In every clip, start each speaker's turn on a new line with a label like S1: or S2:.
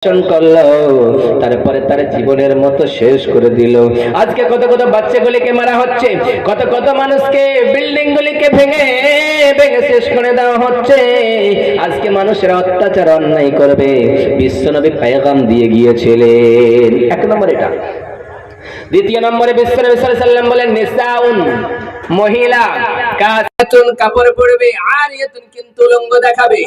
S1: করলো, তারপরে তার জীবনের মতো শেষ করে দিল। আজকে কত কত বাচ্চাগুলিকে মারা হচ্ছে, কত কত মানুষকে বিল্ডিং গুলিকে ভেঙে ভেঙে শেষ করে দেওয়া হচ্ছে। আজকে মানুষের অত্যাচার অন্যায় করবে, বিশ্বনবী পেগাম দিয়ে গিয়েছিলেন। এক নম্বর এটা। দ্বিতীয় নম্বরে বিশ্বনবী সাল্লাল্লাহু আলাইহি ওয়াসাল্লাম বলেন নিসাউন, মহিলা কাসাতুন, কাপড় পরবে, আরিয়াতুন, কিন্তু উলঙ্গ দেখাবে।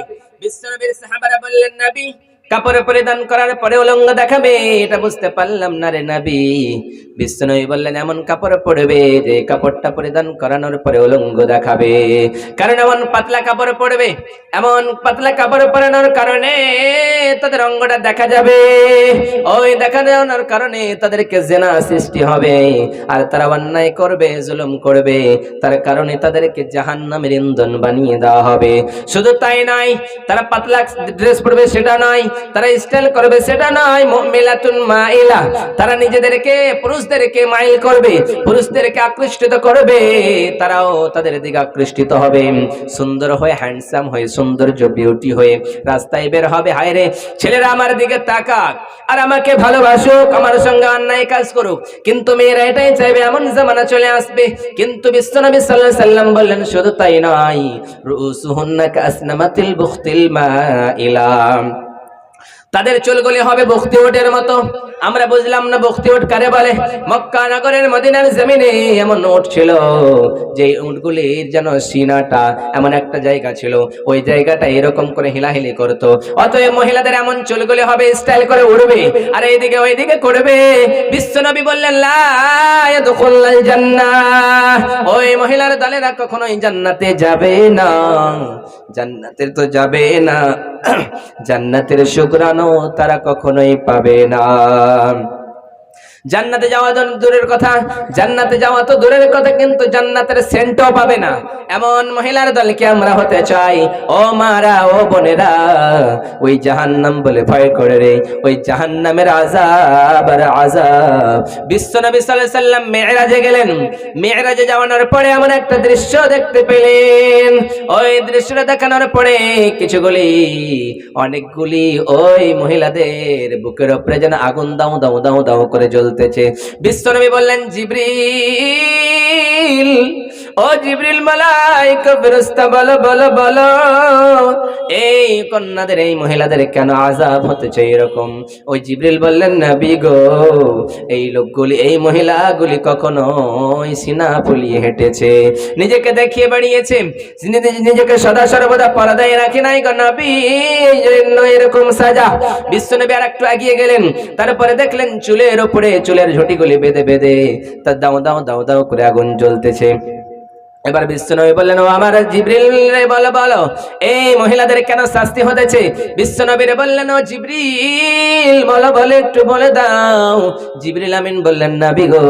S1: বিশ্বনবীর সাহাবারা বললেন নবী, কাপড় পরিধান করার পরে উলঙ্গ দেখাবে, এটা বুঝতে পারলাম না রে নবী। বিশ্বনবী বললেন এমন কাপড় পরবে যে কাপড়টা পরিধান করানোর পরে উলঙ্গ দেখাবে। কারণ এমন পাতলা কাপড় পরবে, এমন পাতলা কাপড় পরানোর কারণে তাদের অঙ্গটা দেখা যাবে। ওই দেখা দেওয়ার কারণে তাদেরকে জিনা সৃষ্টি হবে, আর তারা অন্যায় করবে, জুলুম করবে, তার কারণে তাদেরকে জাহান্নামের ইন্ধন বানিয়ে দেওয়া হবে। শুধু তাই নয়, তারা পাতলা ড্রেস পরবে সেটা নয়, তারা স্টাইল করবে সেটা নয়। মুমিলাতুন মাইলা, তারা নিজেদেরকে পুরুষদেরকে মাইল করবে, পুরুষদেরকে আকৃষ্টিত করবে, তারাও তাদের দিকে আকৃষ্টিত হবে। সুন্দর হয়ে, হ্যান্ডসাম হয়ে, সৌন্দর্য বিউটি হয়ে রাস্তায় বের হবে। হায় রে, ছেলেরা আমার দিকে তাকাক আর আমাকে ভালোবাসুক, আমার সঙ্গে অন্যায় কাজ করুক, কিন্তু মেয়েরা এটাই চাইবে। এমন জামানা চলে আসবে। কিন্তু বিশ্বনবী সাল্লাল্লাহু আলাইহি ওয়াসাল্লাম বললেন শুধু তাই নয়, রুউসুহুন্না কাসনামাতিল বুখতিল মাইলা, তাদের চুলগুলি হবে বখতি উটের মতো। আমরা বুঝলাম না বখতি উট কারে বলে। মক্কা নগরের মদিনার জমিনে এমন উট ছিল যে উটগুলির যেন সিনাটা এমন একটা জায়গা ছিল, ওই জায়গাটা এরকম করে হিলাহিলি করতো। অতএব মহিলাদের এমন চুলগুলি হবে, স্টাইল করে উড়বে আর এইদিকে ওইদিকে করবে। বিশ্বনবী বললেন লা ইয়াদখুলুল জান্নাহ, ওই মহিলার দলেরা কখনোই জান্নাতে যাবে না। জান্নাতের তো যাবে না, জান্নাতের শুকরানো তারা কখনোই পাবে না। জান্নাতে যাওয়া দূরের কথা, জান্নাতে যাওয়া তো দূরের কথা, কিন্তু জান্নাতের সেন্টও পাবে না। এমন মহিলার দলকে আমরা হতে চাই। ও মারা, ও বোনেরা, ওই জাহান্নাম বলে ভয় করে রে, ওই জাহান্নামের আযাব আর আযাব। বিশ্বনবী সাল্লাল্লাহু আলাইহি ওয়াসাল্লাম মিরাজে গেলেন। মিরাজে যাওয়ার পরে এমন একটা দৃশ্য দেখতে পেলেন। ওই দৃশ্যটা দেখানোর পরে অনেকগুলি ওই মহিলাদের বুকের উপরে যেন আগুন দাও দাও দাও দাও করে জ্বলতেছে। বিশ্বনবী বললেন জিবরিল, ও জিবরিল, মালায়েকা ফেরেশতা, বলো বলো বলো, এই কন্যাদের, এই মহিলাদের কেন আযাব হতেছে এরকম? ওই জিবরিল বললেন নবী গো, এই লোকগুলি, এই মহিলাগুলি কখনোই সিনা ফুলিয়ে হেঁটেছে, নিজেকে দেখিয়ে বেরিয়েছে, নিজেকে সদা সর্বদা পর্দায় রাখে নাই গো নবী, এই জন্য এরকম সাজা। বিশ্বনবী আর একটু এগিয়ে গেলেন, তারপরে দেখলেন চুলের উপরে চুলের ঝুঁটিগুলি বেঁধে বেঁধে তার দাও দাও দাও দাও করে আগুন জ্বলতেছে। এবার বিশ্বনবী বললেন ও আমার জিবরিল রে, বলো বলো, এই মহিলাদের কেন শাস্তি হতেছে? বিশ্বনবী রে বললেন ও জিবরিল, বলো বলে একটু বলে দাও। জিবরিল আমিন বললেন নবী গো,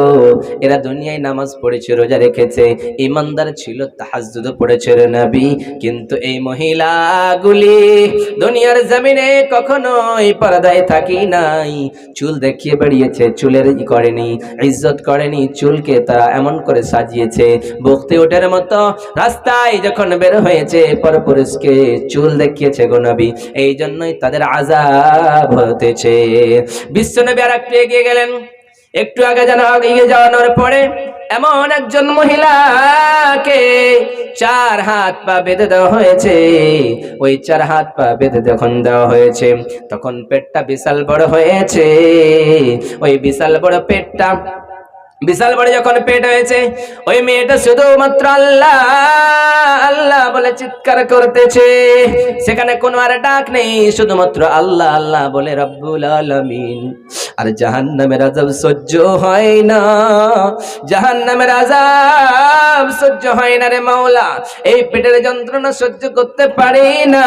S1: এরা দুনিয়ায় নামাজ পড়েছে, রোজা রেখেছে, ঈমানদার ছিল, তাহাজ্জুদ পড়েছে রে নবী, কিন্তু এই মহিলাগুলি দুনিয়ার জমিনে কখনোই পর্দায় থাকি নাই, চুল দেখিয়ে বেরিয়েছে, চুলের করেনি, ইজ্জত করেনি, চুলকে তারা এমন করে সাজিয়েছে বখতি উটের মতো। রাস্তায় যখন বের হয়েছে পরপুরুষকে চুল দেখিয়েছে গো নবী, এই জন্যই তাদের আযাব হতেছে। বিশ্বনবী আর একটু এগিয়ে গেলেন। একটু আগে যেন এগিয়ে যাওয়ার পরে এমন একজন মহিলাকে 4 হাত পা বেঁধে দেওয়া হয়েছে। ওই 4 হাত পা বেঁধে যখন দেওয়া হয়েছে তখন পেটটা বিশাল বড় হয়েছে। ওই বিশাল বড় পেটটা, বিশাল বড় যখন পেট হয়েছে, ওই মেয়েটা শুধুমাত্র আল্লাহ আল্লাহ বলে চিৎকার করতেছে। সেখানে কোনো আর ডাক নেই, শুধুমাত্র আল্লাহ আল্লাহ বলে রব্বুল আলামিন। আর জাহান্নামের আযাব সহ্য হয় না, জাহান্নামের আযাব সহ্য হয় না রে মাওলা, এই পেটের যন্ত্রণা সহ্য করতে পারি না।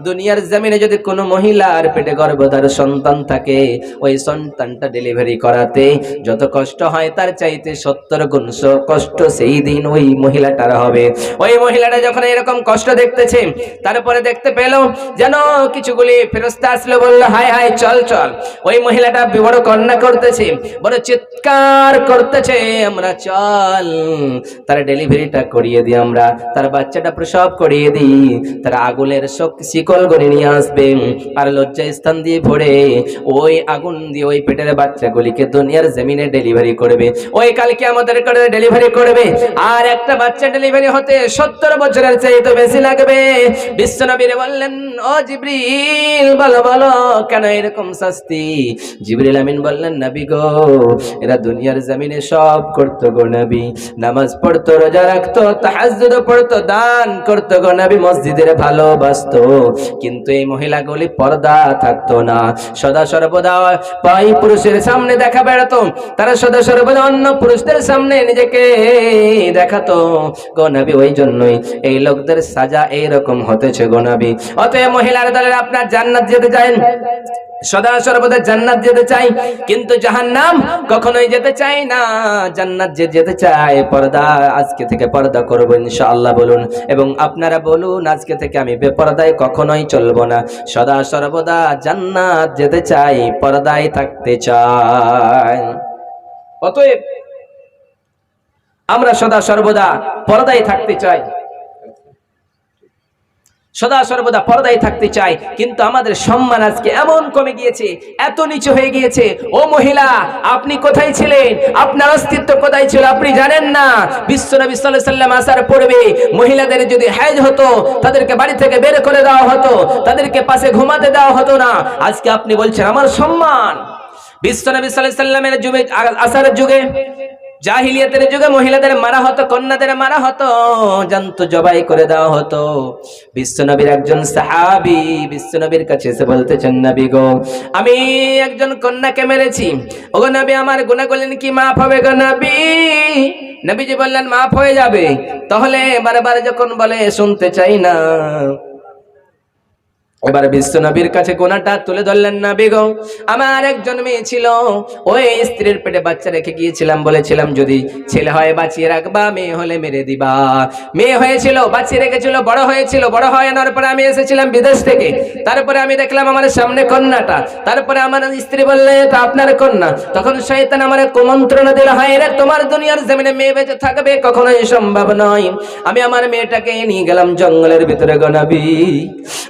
S1: দুনিয়ার জমিনে যদি কোনো মহিলার পেটে গর্ভধার সন্তান থাকে, ওই সন্তানটা ডেলিভারি করাতে যত কষ্ট হয় তার চাইতে 70 গুণ কষ্ট সেই দিন ওই মহিলাটার হবে। ওই মহিলাটা যখন এরকম কষ্ট দেখতেছে, তারপরে দেখতে পেল যেন কিছুগুলি ফেরেশতা আসলো, বলল হায় হায় চল চল। ওই মহিলা মহিলাটা বড় কান্না করতেছে, বড় চিৎকার করতেছে, আমরা চল তার ডেলিভারিটা করিয়ে দিই, আমরা তার বাচ্চাটা প্রসব করিয়ে দিই, তার আগুনের শিকল গড়ে নিয়ে আসবে আর লজ্জা স্থান দিয়ে ভরে ওই আগুন দিয়ে ওই পেটের বাচ্চাগুলিকে দুনিয়ার জমিনে ডেলিভারি করবে, ওই কালকে আমাদের করে ডেলিভারি করবে। আর একটা বাচ্চা ডেলিভারি হতে 70 বছরের চাইতে বেশি লাগবে। বিশ্বনবী বললেন, ও জিবরিল বলো বলো কেন এরকম শাস্তি? জিবরিল আমিন বললেন, নবী গো এরা দুনিয়ার জমিনে সব করতো গো নবী, নামাজ পড়তো, রোজা রাখতো, তাহাজ্জুদ পড়তো, দান করতো গো নবী, মসজিদের ভালোবাসতো, কিন্তু এই মহিলাগুলি পর্দা থাকতো না, সদা সর্বদা পাই পুরুষের সামনে দেখা বেড়াতো, তারা সদা সর্বদা অন্য পুরুষদের সামনে নিজেকে দেখাতো গো নবী। ওই জন্যই এই লোকদের সাজা এইরকম হতেছে গো নবী। অতএব মহিলার দলের আপনার জান্নাত যেতে চান, সদা সর্বদা জান্নাত যেতে চাই, কিন্তু জাহান্নাম কখনোই যেতে চাই না। জান্নাত যেতে চাই, পর্দা আজকে থেকে পর্দা করব ইনশাআল্লাহ বলুন, এবং আপনারা বলুন আজকে থেকে আমি বেপরদায় কখনোই চলবো না, সদা সর্বদা জান্নাত যেতে চাই, পর্দায় থাকতে চাই। অতএব আমরা সদা সর্বদা পর্দায় থাকতে চাই, সদা সর্বদা পর্দায় থাকতে চাই, কিন্তু আমাদের সম্মান আজকে এমন কমে গিয়েছে, এত নিচু হয়ে গিয়েছে। ও মহিলা, আপনি কোথায় ছিলেন? আপনার অস্তিত্ব কোথায় ছিল আপনি জানেন না? বিশ্বনবী সাল্লাল্লাহু আলাইহি ওয়াসাল্লাম আসার পূর্বে মহিলাদের যদি হাইজ হতো তাদেরকে বাড়ি থেকে বের করে দেওয়া হতো, তাদেরকে পাশে ঘুমাতে দেওয়া হতো না। আজকে আপনি বলছেন আমার সম্মান। বিশ্বনবী সাল্লাল্লাহু আলাইহি ওয়াসাল্লামের যুগে, আসারের যুগে, জাহিলিয়াতের যুগে মহিলাদের মারা হতো, কন্যাদের মারা হতো, জান্ত জবাই করে দেওয়া হতো। বিশ্বনবীর একজন সাহাবী বিশ্বনবীর কাছে এসে বলতেছেন, নবী গো আমি একজন কন্যাকে মেরেছি, ওগো নবী আমার গুনাহগুলো কি মাফ হবে গো নবী? নবীজি বললেন মাফ হয়ে যাবে। তাহলে বারবার যখন বলে শুনতে চাই না, এবার বিশ্বনবীর কাছে গোনাটা তুলে ধরলেন, নবী গো আমার একজন মেয়ে ছিল, ওই স্ত্রীর পেটে বাচ্চা রেখে গিয়েছিলাম, বলেছিলাম যদি ছেলে হয় বাঁচিয়ে রাখবা, মেয়ে হলে মেরে দিবা। মেয়ে হয়েছিল, বাঁচিয়ে রেখেছিল, বড় হয়েছিল, বড় হওয়ার পরে আমি এসেছিলাম বিদেশ থেকে, তারপরে আমি দেখলাম আমার সামনে কন্যাটা, তারপরে আমার স্ত্রী বললে এটা আপনার কন্যা। তখন শয়তান আমার কুমন্ত্রণা দিল, হয় রে তোমার দুনিয়ার জমিনে মেয়ে বেঁচে থাকবে কখনোই সম্ভব নয়। আমি আমার মেয়েটাকে নিয়ে গেলাম জঙ্গলের ভিতরে গো নবী,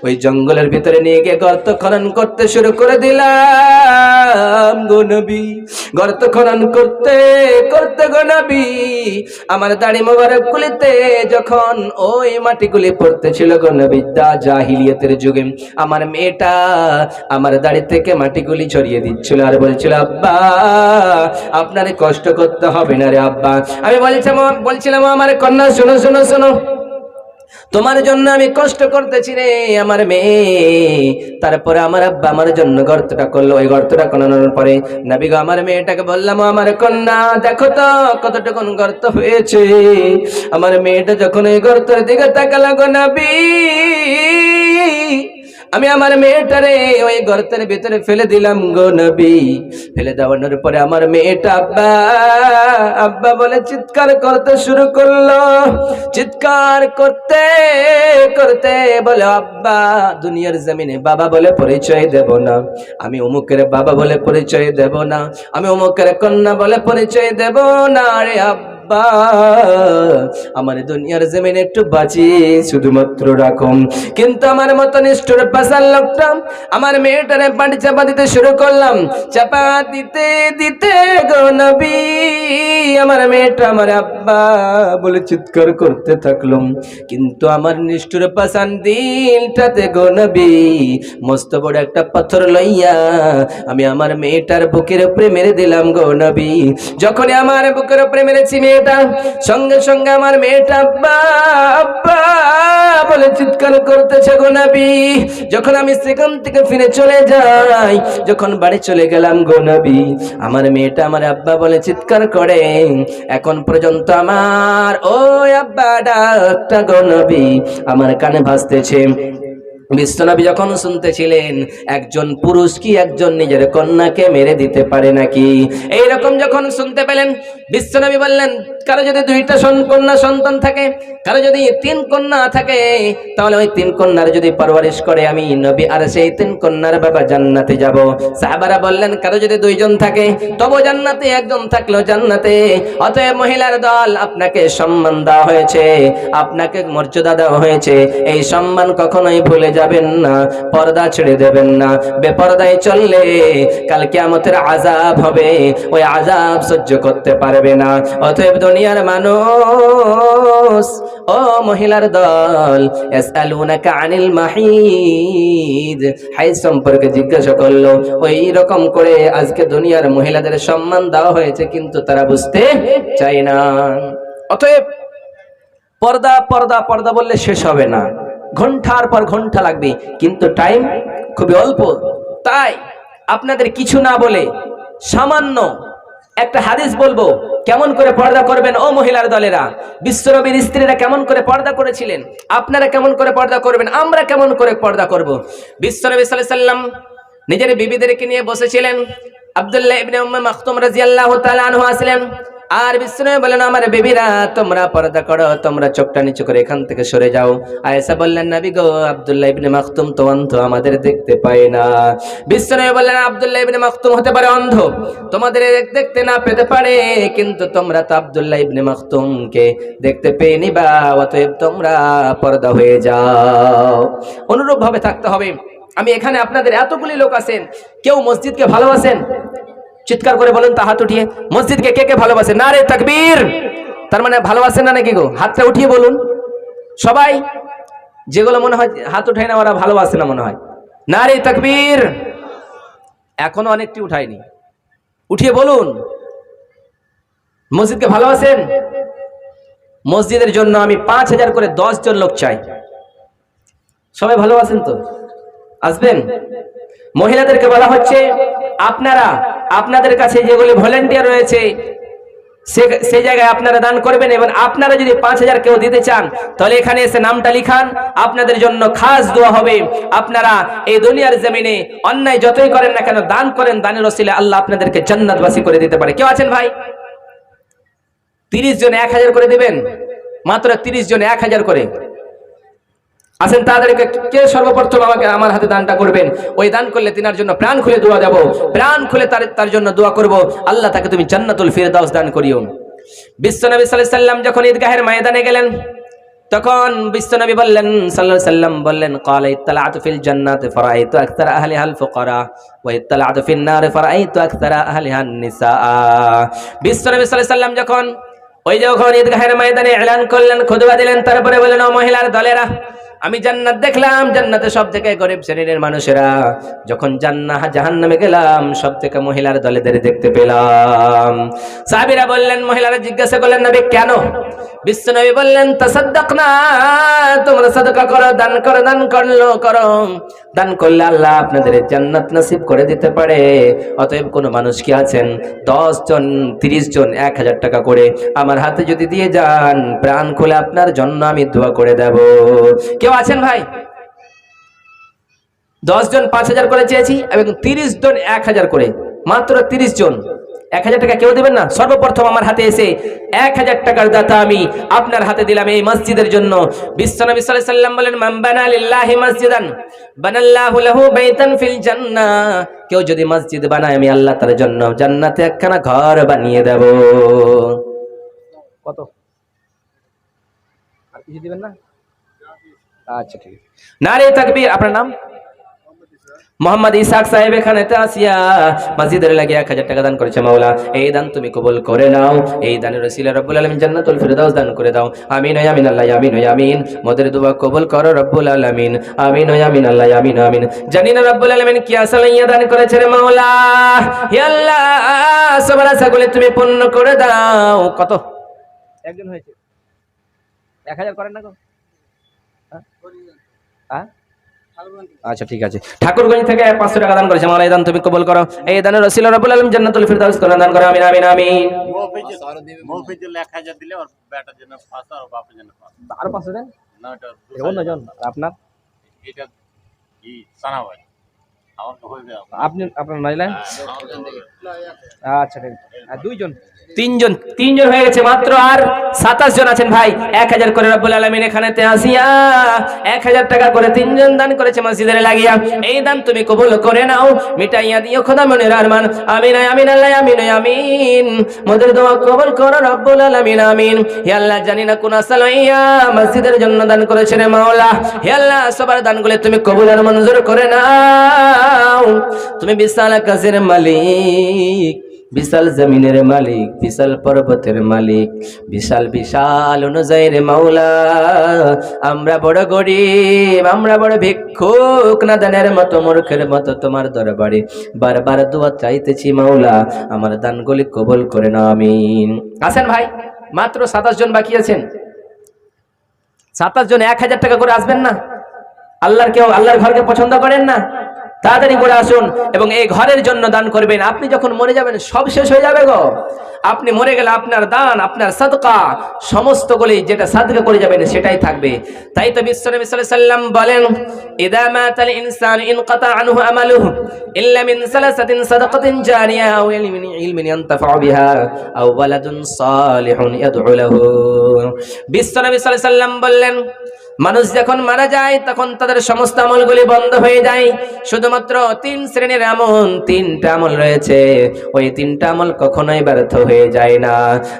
S1: ওই জঙ্গলের ভিতরে নিয়ে গিয়ে গর্ত খনন করতে শুরু করে দিলাম গো নবী। গর্ত খনন করতে করতে গো নবী আমার দাড়ি মোবারক গুলিতে যখন ওই মাটিগুলি পড়তেছিল গো নবী, জাহিলিয়াতের যুগে আমার মেয়েটা আমার দাড়ি থেকে মাটিগুলি ছড়িয়ে দিচ্ছিল আর বলছিল, আব্বা আপনার কষ্ট করতে হবে না রে আব্বা। আমি বলছিলাম আমার কন্যা শোনো শোনো শোনো, তোমার জন্য আমি কষ্ট করতেছি রে আমার মেয়ে। তারপরে আমার আব্বা আমার জন্য গর্তটা করলো, ওই গর্তটা খননের পরে নবী গো আমার মেয়েটাকে বললাম, আমার কন্যা দেখো তো কতটুকুন গর্ত হয়েছে। আমার মেয়েটা যখন এই গর্তের দিকে তাকালো গো নবী, আমি আমার মেয়েটারে ওই গর্তের ভিতরে ফেলে দিলাম গো নবী। ফেলে দেওয়ানোর পরে আমার মেয়েটা আব্বা আব্বা বলে চিৎকার করতে শুরু করলো। চিৎকার করতে করতে বলে, আব্বা দুনিয়ার জমিনে বাবা বলে পরিচয় দেব না, আমি অমুকের বাবা বলে পরিচয় দেব না, আমি অমুকের কন্যা বলে পরিচয় দেব না রে আব্বা, আমার দুনিয়ার জমিনে একটু বাঁচি শুধুমাত্র রাখুন। কিন্তু আমার মতো নিষ্ঠুর পাশার লোকটা আমার মেয়েটারে পাটি চাপা দিতে শুরু করলাম। চাপা দিতে দিতে গো নবী আমার মেয়েটা আমার আব্বা বলে চিৎকার করতে থাকলাম, কিন্তু আমার নিষ্ঠুর পাশান দিলটাতে গো নবী মস্ত বড় একটা পাথর লইয়া আমি আমার মেয়েটার বুকের উপরে মেরে দিলাম গো নবী। যখনই আমার বুকের উপরে মেরেছি মেয়েটা, সঙ্গে সঙ্গে আমার মেয়েটা আব্বা আব্বা বলে চিৎকার করতেছে গো নবী। যখন আমি সেখান থেকে ফিরে চলে যাই, যখন বাড়ি চলে গেলাম গো নবী, আমার মেয়েটা আমার আব্বা বলে চিৎকার করে। এখন পর্যন্ত আমার ওই আব্বা ডাকটা গো নবী আমার কানে ভাসতেছে। বিশ্বনবী যখন শুনতেছিলেন একজন পুরুষ কি একজন নিজের কন্যাকে মেরে দিতে পারে নাকি, এইরকম যখন শুনতে পেলেন বিশ্বনবী বললেন, কারো যদি দুইটা কন্যা সন্তান থাকে, কারো যদি 3 কন্যা থাকে, তাহলে ওই 3 কন্যার যদি পরওয়ারিশ করে আমি নবী আর সেই 3 কন্যার বাবা জান্নাতে যাব। সাহাবারা বললেন, কারো যদি 2 জন থাকে তবে জান্নাতে, 1 জন থাকলেও জান্নাতে। অতএব মহিলার দল, আপনাকে সম্মান দেওয়া হয়েছে, আপনাকে মর্যাদা দেওয়া হয়েছে, এই সম্মান কখনোই ভুলে যাবেন না, পর্দা ছেড়ে দেবেন না। বেপরদায় চললে কাল কিয়ামতের আযাব হবে, ওই আযাব সহ্য করতে পারবে না। অতএব দুনিয়ার মানুষ, ও মহিলার দল, ইয়াসআলুনাকা আনিল মাহিদ, হাইজ সম্পর্কে জিজ্ঞাসা করলো। ওই রকম করে আজকে দুনিয়ার মহিলাদের সম্মান দেওয়া হয়েছে, কিন্তু তারা বুঝতে চায় না। অতএব পর্দা পর্দা পর্দা বললে শেষ হবে না, ঘন্টার পর ঘন্টা লাগবে, কিন্তু টাইম খুবই অল্প। তাই আপনাদের কিছু না বলে সামান্য একটা হাদিস বলবো, কেমন করে পর্দা করবেন ও মহিলার দলেরা। বিশ্বনবীর স্ত্রীরা কেমন করে পর্দা করেছিলেন, আপনারা কেমন করে পর্দা করবেন, আমরা কেমন করে পর্দা করব। বিশ্বনবী সাল্লাল্লাহু আলাইহি সাল্লাম নিজের বিবিদেরকে নিয়ে বসেছিলেন। আব্দুল্লাহ ইবনে উম্মে মাকতুম রাদিয়াল্লাহু তাআলা আনহু আসলেন, আর বিশ্বনবী বললেন, আমার বেবিরা তোমরা পর্দা করো, তোমরা চোখটা নিচু করে এখান থেকে সরে যাও। আয়েশা বললেন, নবী গো, আব্দুল্লাহ ইবনে মাকতুম তো অন্ধ, আমাদের দেখতে পায় না। বিশ্বনবী বললেন, আব্দুল্লাহ ইবনে মাকতুম হতে পারে অন্ধ, তোমাদের দেখতে না পেতে পারে, কিন্তু তোমরা তো আব্দুল্লাহ ইবনে মাকতুমকে দেখতে পেয়ে নিবা, অতএব তোমরা পর্দা হয়ে যাও। অনুরূপ ভাবে থাকতে হবে। আমি এখানে আপনাদের এতগুলি লোক আছেন, কেউ মসজিদকে ভালোবাসেন? চিৎকার করে বলেন তো, হাত উঠিয়ে। মসজিদকে কে কে ভালোবাসে? নারে তাকবীর। তার মানে ভালোবাসেন না নাকি গো? হাতটা উঠিয়ে বলুন সবাই। যেগুলো মনে হয় হাত উঠায় না, ওরা ভালোবাসে না মনে হয়। নারে তাকবীর। এখনো অনেকটি উঠায়নি, উঠিয়ে বলুন মসজিদকে ভালোবাসেন। মসজিদের জন্য আমি 5000 করে 10 জন লোক চাই। সবাই ভালোবাসেন তো? আসবেন। মহিলাদেরকে বলা হচ্ছে, আপনারা আপনাদের কাছে যেগুলি ভলেন্টিয়ার রয়েছে সেই জায়গায় আপনারা দান করবেন, এবং আপনারা যদি 5000 কেউ দিতে চান তাহলে এখানে এসে নামটা লিখান, আপনাদের জন্য খাস দোয়া হবে। আপনারা এই দুনিয়ার জমিনে অন্যায় যতই করেন না কেন, দান করেন, দানের ওসিলায় আল্লাহ আপনাদেরকে জান্নাতবাসী করে দিতে পারে। কেউ আছেন ভাই? 30 জন 1000 করে দিবেন, মাত্র 30 জন 1000 করে আসেন। তাদেরকে কে সর্বপ্রথম আমাকে আমার হাতে দানটা করবেন, ওই দান করলে তিনার জন্য প্রাণ খুলে দোয়া দেব, প্রাণ খুলে তার জন্য দোয়া করব, আল্লাহ তাকে তুমি জান্নাতুল ফিরদাউস দান করিও। বিশ্বনবী সাল্লাল্লাহু আলাইহি সাল্লাম যখন ঈদগাহের ময়দানে গেলেন, তখন বিশ্বনবী বললেন সাল্লাল্লাহু আলাইহি সাল্লাম বললেন, ক্বালা ইত্তালাতু ফিল জান্নাতি ফারাআইতু আকতারা আহলিহাল ফুকারা ওয়া ইত্তালাতু ফিন নারি ফারাআইতু আকতারা আহলিহান নিসা। বিশ্বনবী সাল্লাল্লাহু আলাইহি সাল্লাম যখন ঈদগাহের ময়দানে এলান করলেন, খুতবা দিলেন, তারপরে বললেন, ও মহিলার দলেরা, আমি জান্নাত দেখলাম, জান্নাতে সব থেকে গরিব শ্রেণীর মানুষেরা। যখন জাহান্নামে গেলাম, সব থেকে মহিলার দলেদের দেখতে পেলাম। সাহাবীরা বললেন, মহিলারা জিজ্ঞাসা করলেন, নবী কেন? বিশ্বনবী বললেন, তাসাদদাকনা, তোমরা সাদকা করো, দান করো, দান করলে আল্লাহ আপনাদের জান্নাত নসিব করে দিতে পারে। অতএব কোন মানুষ কি আছেন 10 জন 30 জন 1000 টাকা করে আমার হাতে যদি দিয়ে যান, প্রাণ খুলে আপনার জন্য আমি দোয়া করে দেব। কেউ আছেন ভাই? 10 জন 5000 করে চেয়েছি, এবং 30 জন 1000 করে, মাত্র 30 জন 1000 টাকা কেউ দেবেন না? সর্বপ্রথম আমার হাতে এসে 1000 টাকার দাতা আমি আপনার হাতে দিলাম এই মসজিদের জন্য। বিশ্বনবী সাল্লাল্লাহু আলাইহি সাল্লাম বলেন, মান বানা লিল্লাহি মসজিদান বানাল্লাহু লাহু বাইতান ফিল জান্নাহ, কেউ যদি মসজিদ বানায়, আমি আল্লাহ তার জন্য জান্নাতে একখানা ঘর বানিয়ে দেব। কত? আর কিছু দিবেন না? আচ্ছা ঠিক আছে। নারে তাকবীর। আপনার নাম? মোহাম্মদ ইসাক সাহেব এখানে আসিয়া মসজিদের লাগে 1000 টাকা দান করেছে। মাওলা, এই দান তুমি কবুল করে নাও, এই দানের ওসিলায় রব্বুল আলামিন জান্নাতুল ফিরদাউস দান করে দাও। আমিন ওয়া আমিন, আল্লাহ আমিন ওয়া আমিন। মোদের দোয়া কবুল করো রব্বুল আলামিন, আমিন ওয়া আমিন, আল্লাহ আমিন ওয়া আমিন। জানি না রব্বুল আলামিন কি আসলাইয়া দান করেছে রে মাওলা। হে আল্লাহ, সবার আশাগুলো তুমি পূর্ণ করে দাও। কত? একজন হয়েছে 1000 করেন না গো? হ্যাঁ, আচ্ছা ঠিক আছে। ঠাকুরগঞ্জ থেকে 500 টাকা দান করেছে। মাওলা, এই দান তুমি কবুল করো, এই দানের ওসিলায় রব্বুল আলামিন জান্নাতুল ফিরদাউস করে দান করো। আমিন আমিন আমিন।
S2: মহফিজুল 1000 দিলে ওর বেটার জন্য 500 আর বাপের জন্য 500।
S1: আর 500 দেন
S2: না, এটা
S1: অন্যজন। আপনার
S2: এটা কি সানা ভাই আমার তো হয়ে যাবে
S1: আপনি আপনার নাইলা
S2: হ্যাঁ,
S1: আচ্ছা ঠিক আছে। আর দুইজন তিনজন হয়ে গেছে মাত্র, আর 27 জন আছেন ভাই। 1000 করে রব্বুল আলামিন এখানেতে আসিয়া 1000 টাকা করে তিনজন দান করেছে মসজিদের লাগিয়া। এই দান তুমি কবুল করে নাও, মিটাইয়া দিও খোদা মনের আরমান। আমিন আমিন আল্লাহ আমিন আমিন। মোদের দোয়া কবুল করো রব্বুল আলামিন আমিন। হে আল্লাহ, জানি না কোন আসালাইয়া মসজিদের জন্য দান করেছে রে মাওলা। হে আল্লাহ, সবার দানগুলো তুমি কবুল আর মঞ্জুর করে নাও। তুমি বিশাল আকাশের মালিক, বিশাল জমিনের মালিক, বিশাল পর্বতের মালিক, বিশাল বিশাল অনুযায়ীর মাওলা। আমরা বড় গরিব, আমরা বড় ভিক্ষুক, নাদানের মতো মূর্খের মতো তোমার দরবারে বারবার দোয়া চাইতেছি মাওলা, আমার দানগুলি কবুল করে নাও আমিন। আছেন ভাই, মাত্র 27 জন বাকি আছেন। 27 জন 1000 টাকা করে আসবেন না? আল্লাহর ঘরকে পছন্দ করেন না? তাড়াতাড়ি করে আসুন এবং এই ঘরের জন্য দান করবেন। আপনি যখন মরে যাবেন সব শেষ হয়ে যাবে গো। আপনি মরে গেলে আপনার দান, আপনার সাদকা, সমস্তগুলি যেটা সাদকা করে যাবেন সেটাই থাকবে। তাই তো বিশ্বনবী সাল্লাল্লাহু আলাইহি সাল্লাম বলেন, ইদা মাতাল ইনসানু ইনকাতা আনহু আমালুহু ইল্লা মিন সালাসাতিন সাদাকাতিন জারিয়া আও ইলমিন ইয়ানতাফাউ বিহা আও ওয়ালাদুন সালিহুন ইয়াদউ লাহু। বিশ্বনবী সাল্লাল্লাহু আলাইহি সাল্লাম বললেন, মানুষ যখন মারা যায় তখন তাদের সমস্ত আমলগুলি বন্ধ হয়ে যায়। শুধুমাত্র 3 শ্রেণীর আমল, 3টা আমল রয়েছে, ওই 3টা আমল কখনোই ব্যর্থ হয়ে যায় না।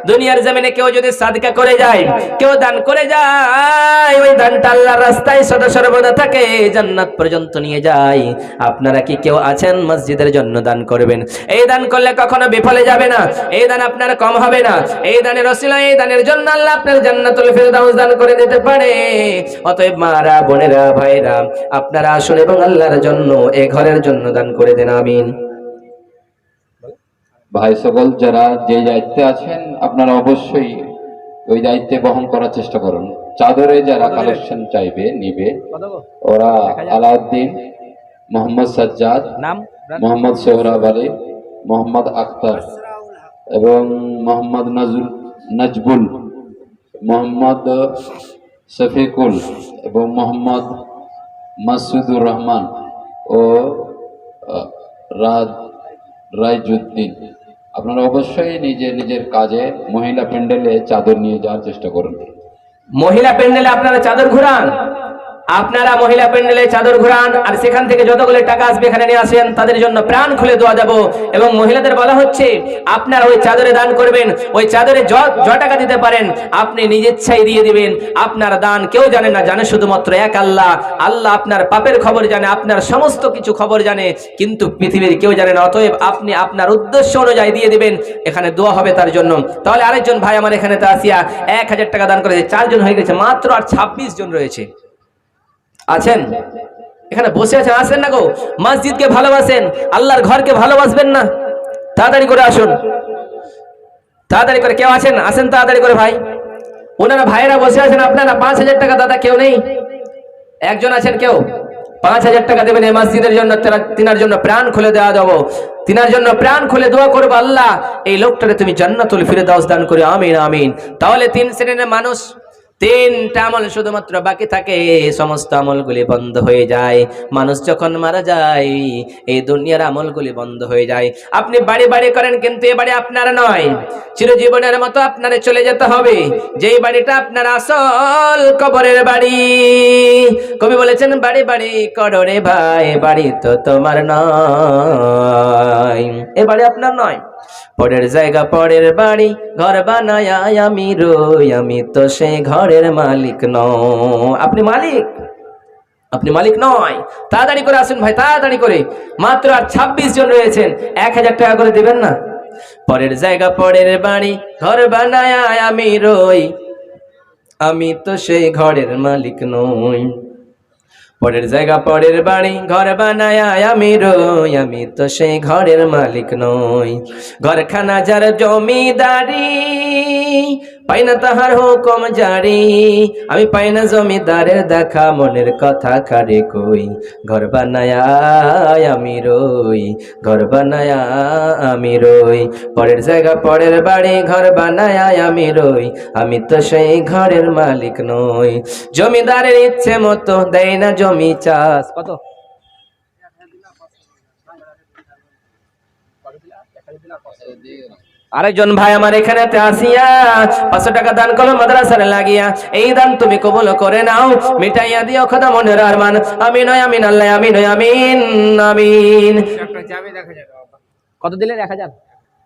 S1: দুনিয়ার জমিনে কেউ যদি সাদকা করে যায়, কেউ দান করে যায়, ওই দানটা আল্লাহর রাস্তায় সদা সর্বদা থাকে, জান্নাত পর্যন্ত নিয়ে যায়। আপনারা কি কেউ আছেন মসজিদের জন্য দান করবেন? এই দান করলে কখনো বিফলে যাবে না, এই দান আপনার কম হবে না। এই দানের ওসিলায়, এই দানের জন্য আল্লাহ আপনার জান্নাতুল ফেরদাউস দান করে দিতে পারে। অতএব মারা, বোনেরা, ভাইরা, আপনারা আসুন এবং আল্লাহর জন্য এই ঘরের জন্য দান করে দেন আমিন।
S3: ভাই সকল যারা যে দায়িত্বে আছেন আপনারা অবশ্যই ওই দায়িত্বে বহন করার চেষ্টা করুন। চাদরে যারা কালেকশন চাইবে নিবে, ওরা আলাউদ্দিন, মোহাম্মদ সাজ্জাদ,
S1: নাম
S3: মোহাম্মদ সোহরাব আলী, মোহাম্মদ আখতার এবং মোহাম্মদ নাজবুল, মোহাম্মদ শফিকুল এবং মোহাম্মদ মাসুদুর রহমান ও রাইজুদ্দিন। আপনারা অবশ্যই নিজের কাজে মহিলা প্যান্ডেলে চাদর নিয়ে যাওয়ার চেষ্টা করুন।
S1: মহিলা প্যান্ডেলে আপনারা চাদর ঘুরান, আপনারা মহিলা প্যান্ডেলে চাদর ঘুরান, আর সেখান থেকে যতগুলো টাকা আসবে এখানে নিয়ে আসেন। তাদের জন্য প্রাণ খুলে দোয়া দেব। এবং মহিলাদের বলা হচ্ছে আপনারা ওই চাদরে দান করবেন। ওই চাদরে যত টাকা দিতে পারেন আপনি নিজ ইচ্ছায় দিয়ে দিবেন। আপনার দান কেউ জানে না, জানে শুধুমাত্র এক আল্লাহ। আল্লাহ আপনার পাপের খবর জানে, আপনার সমস্ত কিছু খবর জানে, কিন্তু পৃথিবীর কেউ জানে না। অতএব আপনি আপনার উদ্দেশ্য অনুযায়ী দিয়ে দিবেন, এখানে দোয়া হবে তার জন্য। তাহলে আরেকজন ভাই আমার এখানে তো আসিয়া 1000 টাকা দান করেছে, 4 জন হয়ে গেছে, মাত্র আর 26 জন রয়েছে। আছেন এখানে বসে আছেন, আসেন না গো। মসজিদকে ভালোবাসেন, আল্লাহর ঘরকে ভালোবাসবেন না? তাড়াতাড়ি করে আসুন, তাড়াতাড়ি করে। কেউ আছেন? আসেন তাড়াতাড়ি করে ভাই। ওনারা ভাইয়েরা বসে আছেন, আপনারা 5000 টাকা দাদা কেউ নেই? একজন আছেন কেউ? 5000 টাকা দেবেন এই মসজিদের জন্য, তিনার জন্য প্রাণ খুলে দেওয়া দেবো, তিনার জন্য প্রাণ খুলে দোয়া করবো, আল্লাহ এই লোকটারে তুমি জান্নাতুল ফিরদাউস দান করে আমিন আমিন। তাহলে 3 শ্রেণীর মানুষ, 3টা আমল শুধুমাত্র বাকি থাকে, সমস্ত আমলগুলি বন্ধ হয়ে যায়। মানুষ যখন মারা যায় এই দুনিয়ার আমলগুলি বন্ধ হয়ে যায়। আপনি বাড়ি বাড়ি করেন, কিন্তু এ বাড়ি আপনার নয়, চিরজীবনের মতো আপনারে চলে যেতে হবে। যেই বাড়িটা আপনার আসল কবরের বাড়ি। কবি বলেছেন, বাড়ি বাড়ি করো রে ভাই, বাড়ি তো তোমার নয়, এ বাড়ি আপনার নয়। পরের জায়গা পরের বাড়ি, ঘর বানায় আমি রই, আমি তো সেই ঘরের মালিক নয়। আপনি মালিক, আপনি মালিক নয়। তাড়াতাড়ি করে আসুন ভাই, তাড়াতাড়ি করে। মাত্র আর 26 জন রয়েছেন, 1000 টাকা করে দিবেন না? পরের জায়গা পরের বাড়ি, ঘর বানায় আমি রই, আমি তো সেই ঘরের মালিক নই। পরের জায়গা পরের বাড়ি, ঘর বানায় আমি রই, আমি তো সেই ঘরের মালিক নই। ঘরখানা যার জমিদারি, পাই না তাহার হুকুম জারি, আমি পাই না জমিদারের দেখা, মনের কথা কারে কই। ঘর বানায় আমি রই, ঘর বানায় আমি রই। পরের জায়গা পরের বাড়ি, ঘর বানায় আমি রই, আমি তো সেই ঘরের মালিক নই। জমিদারের ইচ্ছে মতো দেয় না জমি চাষ। কত? আরেকজন ভাই আমার এখানে আসিয়া 500 টাকা দান করলো মাদ্রাসার লাগিয়া, এই দান তুমি কবুল করে নাও, মিটাইয়া দিও খোদা মনের আরমান। আমিন আমিন আল্লাহ আমিন আমিন আমিন। কত দিলেন? 1000।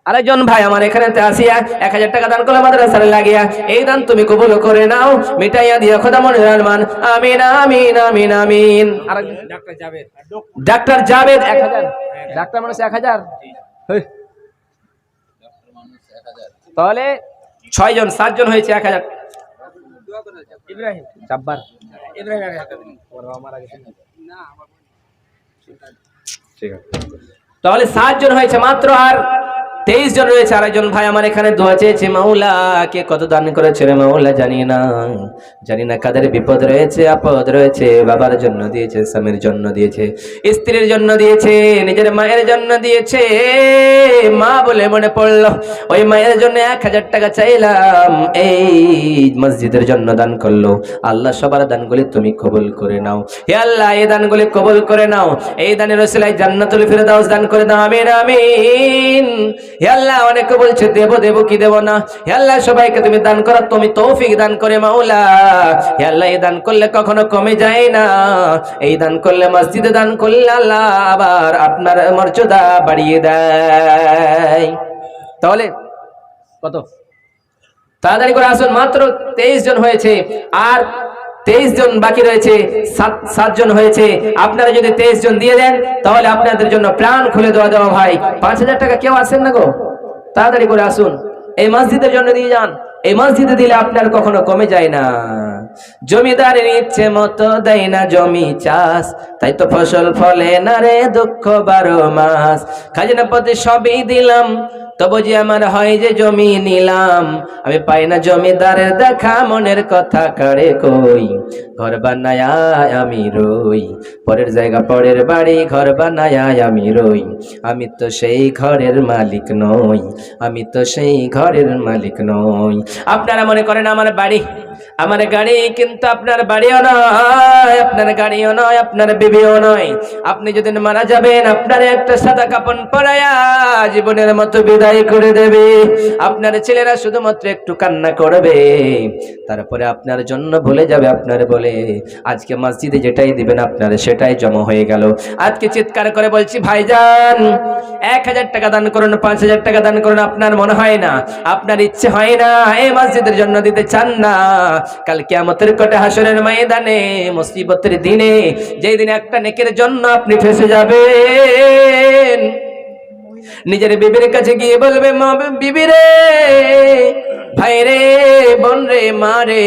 S1: আরেকজন ভাই আমার এখানে আসিয়া 1000 টাকা দান করলো মাদ্রাসার লাগিয়া, এই দান তুমি কবুল করে নাও, মিটাইয়া দিও খোদা মনের আরমান। আমিন আমিন আমিন আমিন। আরেকজন ডাক্তার জাবেদ 1000। ডাক্তার মানুষ 1000। তাহলে 6 জন 7 জন হয়েছে 1000। ইব্রাহিম জাব্বার ইব্রাহিম 1000 দিন ঠিক আছে। তাহলে 7 জন হয়েছে মাত্র, আর 23 জন রয়েছে। আরেকজন ভাই আমার এখানে দোয়া চেয়েছে, মাওলা কে কত দান করেছে রে মাওলা জানি না কাদের বিপদ রয়েছে আপদ রয়েছে, বাবার জন্য দিয়েছে, স্বামীর জন্য দিয়েছে, স্ত্রীর জন্য দিয়েছে, নিজের মায়ের জন্য দিয়েছে। মা বলে মনে পড়লো, ওই মায়ের জন্য 1000 টাকা চাইলাম, এই মসজিদের জন্য দান করলো। আল্লাহ সবার দানগুলি তুমি কবুল করে নাও হে আল্লাহ, এই দানগুলি কবুল করে নাও, এই দানের ওসিলায় জান্নাতুল ফিরদাউস দান করে দাও। আমিন আমিন। হে আল্লাহ অনেকে বলছে দেব কি দেব না, হে আল্লাহ সবাইকে তুমি দান করো, তুমি তৌফিক দান করে মাওলা। হে আল্লাহ এই দান করলে কখনো কমে যায় না, এই দান করলে মসজিদে দান করলে আল্লাহ আবার আপনার মর্যাদা বাড়িয়ে দেয়। তাহলে কত তাড়াতাড়ি করে আসুন, মাত্র 23 জন হয়েছে, আর 23 জন বাকি রয়েছে, 7 জন হয়েছে। আপনারা যদি 23 জন দিয়ে দেন তাহলে আপনাদের জন্য প্রাণ খুলে দেওয়া ভাই। 5000 টাকা কেউ আসেন না গো, তাড়াতাড়ি করে আসুন, এই মসজিদের জন্য দিয়ে যান। এই মসজিদে দিলে আপনার কখনো কমে যায় না। জমিদারের ইচ্ছে মতো দেয় না জমি চাষ, তাই তো ফসল ফলে না রে দুঃখ 12 মাস। খাজনা পথে সবই দিলাম, তবু যে আমার হয় যে জমি নিলাম, আমি পাই না জমিদারের দেখা, মনের কথা কারে কই। ঘর বানায় আমি রই, পরের জায়গা পরের বাড়ি, ঘর বানায় আমি রই, আমি তো সেই ঘরের মালিক নই, আমি তো সেই ঘরের মালিক নই। আপনারা মনে করেন আমার বাড়ি আমার গাড়ি, কিন্তু আপনার বাড়িও নয়, আপনার গাড়িও নয়, আপনার বিবিও নয়। আপনি যদি মারা যাবেন আপনার একটা সাদা কাপড় পরায়া জীবনের মতো বিদায় করে দেবে। আপনার ছেলেরা শুধুমাত্র একটু কান্না করবে, তারপরে আপনার জন্য ভুলে যাবে আপনার বলে। আজকে মসজিদে যেটাই দিবেন আপনার সেটাই জমা হয়ে গেল। আজকে চিৎকার করে বলছি ভাইজান 1000 টাকা দান করুন, 5000 টাকা দান করুন। আপনার মনে হয় না, আপনার ইচ্ছে হয় না, এই মসজিদের জন্য দিতে চান না, কাল কিয়ামতের কোটে হাসরের ময়দানে মুসিবতের দিনে, যেই দিনে একটা নেকের জন্য আপনি ফেঁসে যাবেন, নিজের বিবির কাছে গিয়ে বলবে, মা বিবি রে, ভাই রে, বোন রে, মা রে,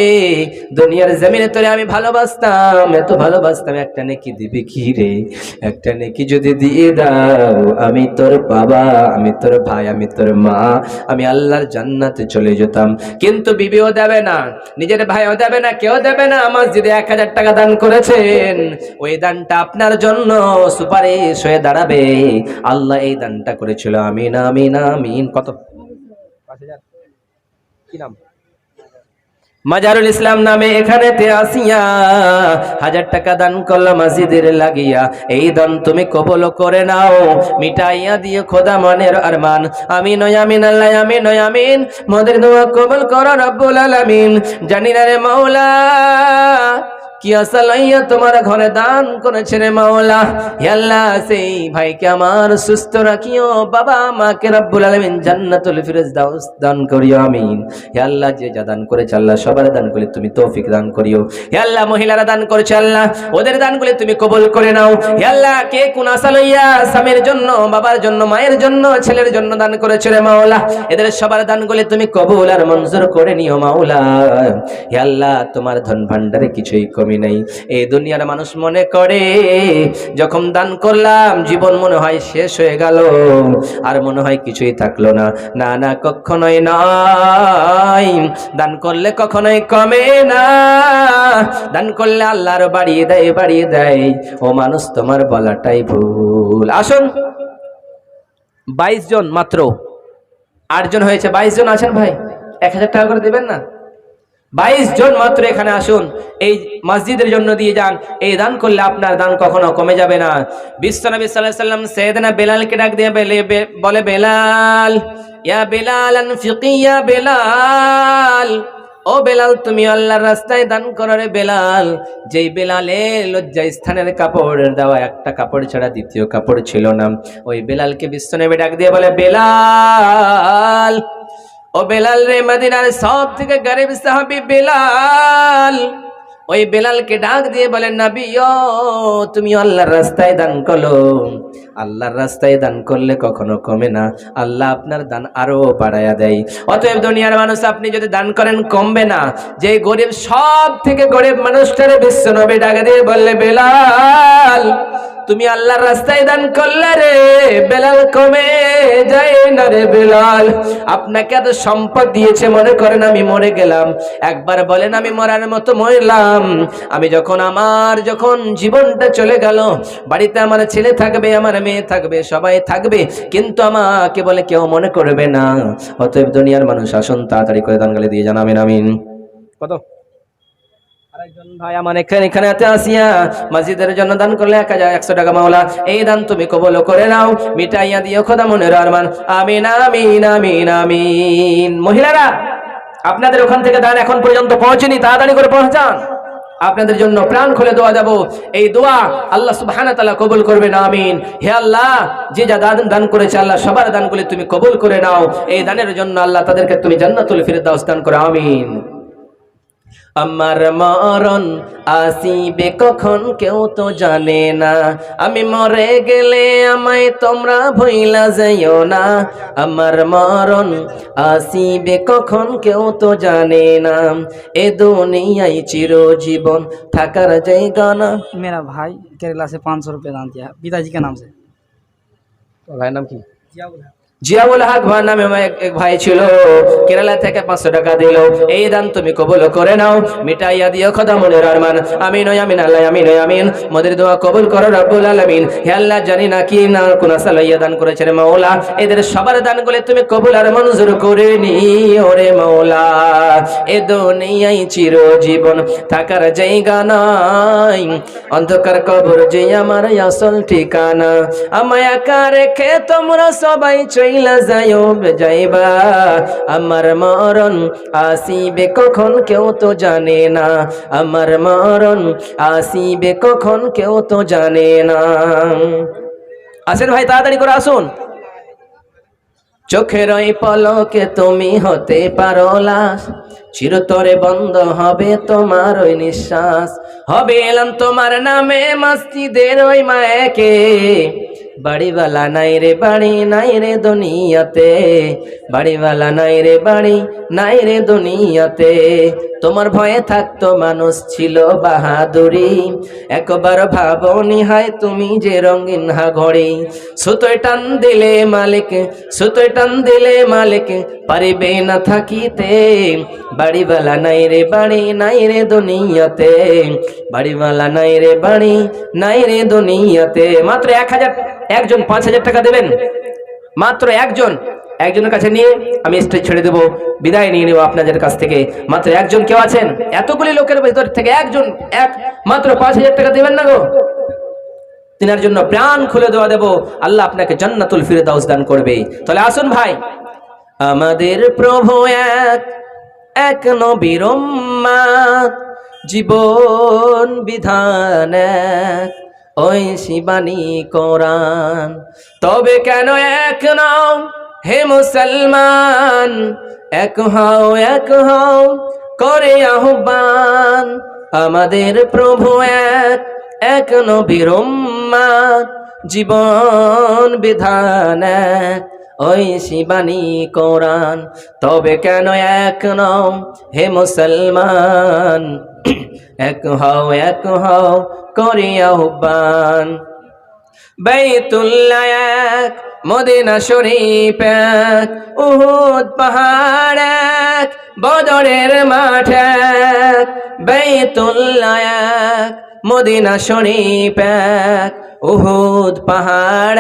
S1: দুনিয়ার জমিনে তোরে আমি ভালোবাসতাম, এত ভালোবাসতাম, একটা নেকি দিবি কি রে? একটা নেকি যদি দিয়ে দাও, আমি তোর বাবা, আমি তোর ভাই, আমি তোর মা, আমি আল্লাহর জান্নাতে চলে যেতাম। কিন্তু বিবিও দেবে না, নিজের ভাইও দেবে না, কেউ দেবে না। মসজিদে 1000 টাকা দান করেছেন, ওই দানটা আপনার জন্য সুপারিশ হয়ে দাঁড়াবে। আল্লাহ এই দানটা করেছিল। আমিন আমিন আমিন। কত? 5000। কি নাম? মাজারুল ইসলাম নামে এখানেতে আসিয়া 1000 টাকা দান করলো মসজিদের লাগিয়া, এই দান তুমি কবুল করে নাও, মিটাইয়া দিয়ে খোদা মনের আরমান। আমিন আমিন আল্লাহ আমিন আমিন। মোদের দোয়া কবুল করো রব্বুল আলামিন। জানি না রে মাওলা কি আসালাইয়া তোমার ঘরে দান করেছে রে মাওলা। হে আল্লাহ সেই ভাইকে আমার সুস্থ রাখিও, বাবা মাকে রব্বুল আলামিন জান্নাতুল ফিরদাউস দান করিও। আমিন। হে আল্লাহ যে যা দান করেছে আল্লাহ সবার দানগুলি তুমি তৌফিক দান করিও। হে আল্লাহ মহিলারা দান করেছে আল্লাহ ওদের দানগুলি তুমি কবুল করে নাও। হে আল্লাহ কে কোন আসালাইয়া স্বামীর জন্য, বাবার জন্য, মায়ের জন্য, ছেলের জন্য দান করেছে রে মাওলা, এদের সবার দানগুলি তুমি কবুল আর মঞ্জুর করে নিও মাওলা। হে আল্লাহ তোমার ধন ভান্ডারে কিছুই নাই। এই দুনিয়ার মানুষ মনে করে যখন দান করলাম জীবন মনে হয় শেষ হয়ে গেল, আর মনে হয় কিছুই থাকলো না। না না, কখনোই নয়। দান করলে কখনোই কমে না, দান করলে আল্লাহ আরো বাড়িয়ে দেয়, বাড়িয়ে দেয়। ও মানুষ তোমার বলাটাই ভুল। আসুন 22 জন মাত্র, 8 জন হয়েছে, 22 জন আছেন ভাই, 1000 টাকা করে দিবেন না? 22 জন মাত্র এখানে আসুন, এই মসজিদের জন্য দিয়ে যান। এই দান করলে আপনার দান কখনো কমে যাবে না। বিশ্বনবী সাল্লাল্লাহু আলাইহি সাল্লাম সাইয়েদনা বেলালকে ডাক দিয়ে বলে, বেলাল, ইয়া বেলাল আনফিকি ইয়া বেলাল, ও বেলাল তুমি আল্লাহর রাস্তায় দান করো রে বেলাল। যেই বেলালের লজ্জা স্থানের কাপড় দেওয়া একটা কাপড় ছাড়া দ্বিতীয় কাপড় ছিল না, ওই বেলালকে বিশ্বনবী ডাক দিয়ে বলে, বেলাল, ও বেলাল রে, মদিনার সব থেকে গরিব সাহাবী বেলাল। ওই বেলালকে ডাক দিয়ে বলেন, নবী ও তুমি আল্লাহর রাস্তায় দান করো। আল্লাহর রাস্তায় দান করলে কখনো কমে না, আল্লাহ আপনার দান আরো বাড়ায়া দেয়। অতএব দুনিয়ার মানুষ, আপনি যদি দান করেন কমবে না। যে গরিব, সব থেকে গরিব মানুষটারে বিশ্বনবী ডাক দিয়ে বললে, বেলাল তুমি আল্লাহর রাস্তায় দান করলে রে বেলাল, কমে যায় না রে বেলাল। আপনাকে এত সম্পদ দিয়েছে, মনে করেন আমি মরে গেলাম, একবার বলেন আমি মরার মতো মরলাম। আমি যখন জীবনটা চলে গেল, বাড়িতে আমার ছেলে থাকবে, আমার মেয়ে থাকবে, সবাই থাকবে, কিন্তু আমাকে বলে কেউ মনে করবে না। অতএব দুনিয়ার মানুষ, আসুন তাড়াতাড়ি করে দান গালি দিয়ে জান আমিন আমিন। কত ভাই আমার এখানে আসিয়া মসজিদের জন্য দান করলে 1100 টাকা, মাওলা এই দান তুমি কবুল করে নাও, মিটাইয়া দিও খোদা মনের আরমান, আমিন আমিন আমিন আমিন। মহিলারা, আপনাদের ওখান থেকে দান এখন পর্যন্ত পৌঁছেনি, তাড়াতাড়ি করে পৌঁছান। আপনাদের জন্য প্রাণ খুলে দোয়া দেব। এই দোয়া আল্লাহ সুবহানাহু ওয়া তাআলা কবুল করবেন, আমিন। হে আল্লাহ, যে যা দান করেছে আল্লাহ সবার দানগুলি তুমি কবুল করে নাও। এই দানের জন্য আল্লাহ তাদেরকে তুমি জান্নাতুল ফিরদাউস দান করো, আমিন। আমার মরণ আসিবে কখন কেউ তো জানে না, আমি মরে গেলে আমায় তোমরা ভুইলা যাইও না। আমার মরণ আসিবে কখন কেউ তো জানে না, এ দুনিয়ায় চিরজীবন থাকার জায়গা না।
S4: मेरा भाई केरला से 500 रुपये दान दिया पिताजी के नाम से।
S1: ভাইয়ের নাম কি? জিয়াউল হক ভাই নামে এক ভাই ছিল, কেরালা থেকে 500 টাকা দিল। এই দান তুমি কবুল করে নাও, মিটাইয়া দিও খোদা মনের আরমান, আমিন ও আমিন আল্লাহ, আমিন ও আমিন। মোদের দোয়া কবুল করো রব্বুল আলামিন। হে আল্লাহ, জানি না কি না কোন সালাইয়া দান করেছে রে মাওলা, এদের সবার দানগুলো তুমি কবুল আর মঞ্জুর করে নিও রে মাওলা। এ দুনিয়ায় চিরজীবন থাকার জায়গা নাই, অন্ধকার কবর যে আমার আসল ঠিকানা। আমায় একা রেখে তোমরা সবাই চইলা যাইবা, আমার মরণ আসিবে কখন কেউ তো জানে না, আমার মরণ আসিবে কখন কেউ তো জানে না। আসেন ভাই, তাড়াতাড়ি করে আসুন। চোখের ওই পলকে তুমি হতে পারো লাশ, চিরতরে বন্ধ হবে তোমার ওই নিঃশ্বাস। হবে এলাম তোমার নামে মসজিদের ওই মায়াকে, বাড়িওয়ালা নাই রে বাড়ি নাই রে দুনিয়াতে, বাড়িওয়ালা নাই রে বাড়ি নাই রে দুনিয়াতে। তোমার ভয়ে থাকতো মানুষ ছিল বাহাদুরি, একবার ভাবনি হায় তুমি যে রঙিন হাঘড়ি। সুতোয় টান দিলে মালিক, সুতোয় টান দিলে মালিক পারিবে না থাকিতে, বাড়িওয়ালা নাই রে বাড়ি নাই রে দুনিয়াতে, বাড়িওয়ালা নাই রে বাড়ি নাই রে দুনিয়াতে। মাত্র 1000, একজন 5000 টাকা দেবেন, মাত্র একজনের কাছে নিয়ে আমি স্টেজ ছেড়ে দেবো, বিদায় নিয়ে নেব আপনাদের কাছ থেকে। মাত্র একজন কেউ আছেন? এতগুলি লোকের ভেতর থেকে একজন, মাত্র 5000 টাকা দেবেন না গো? তিনার জন্য প্রাণ খুলে দেওয়া দেব, আল্লাহ আপনাকে জান্নাতুল ফিরদাউস দান করবে। তাহলে আসুন ভাই, আমাদের প্রভু এক নবীর উম্মত, জীবন বিধান এক, ওই শিবানী কোরআন। তবে কেন এক নাও হে মুসলমান, এক হও করে আহ্বান। আমাদের প্রভু এক নবীর উম্মত, জীবন বিধান এক, ওই শিবানী কোরআন। তবে কেন এক নও হে মুসলমান, এক হও করে আহ্বান। বাইতুল্লাহ এক, মদিনা শরীফ এক, উহুদ পাহাড় এক, বদরের মাঠ এক। বাইতুল্লাহ এক, মদিনা শরীফ এক, উহুদ পাহাড়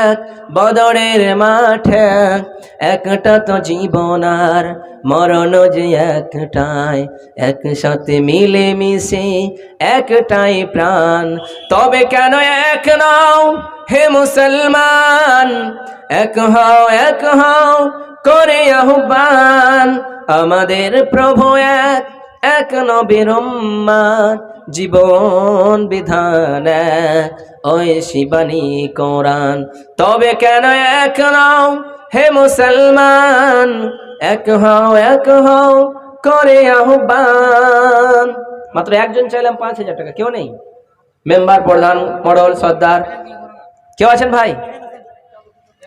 S1: এক, বদরের মাঠ এক, একটা তো জীবন আর মরণ যে একটাই, একসাথে মিলে মিশে একটাই প্রাণ। তবে কেন এক নও হে মুসলমান, এক হও করে আহ্বান। আমাদের প্রভু এক, এক নবীর উম্মত, জীবন বিধান এক, ওই শিবানী কোরআন। তবে কেন এক নও হে মুসলমান, এক হও করে আহ্বান। মাত্র একজন চাইলাম 5,000 টাকা, কেউ নেই? মেম্বার, প্রধান, মডল, সর্দার কেউ আছেন ভাই?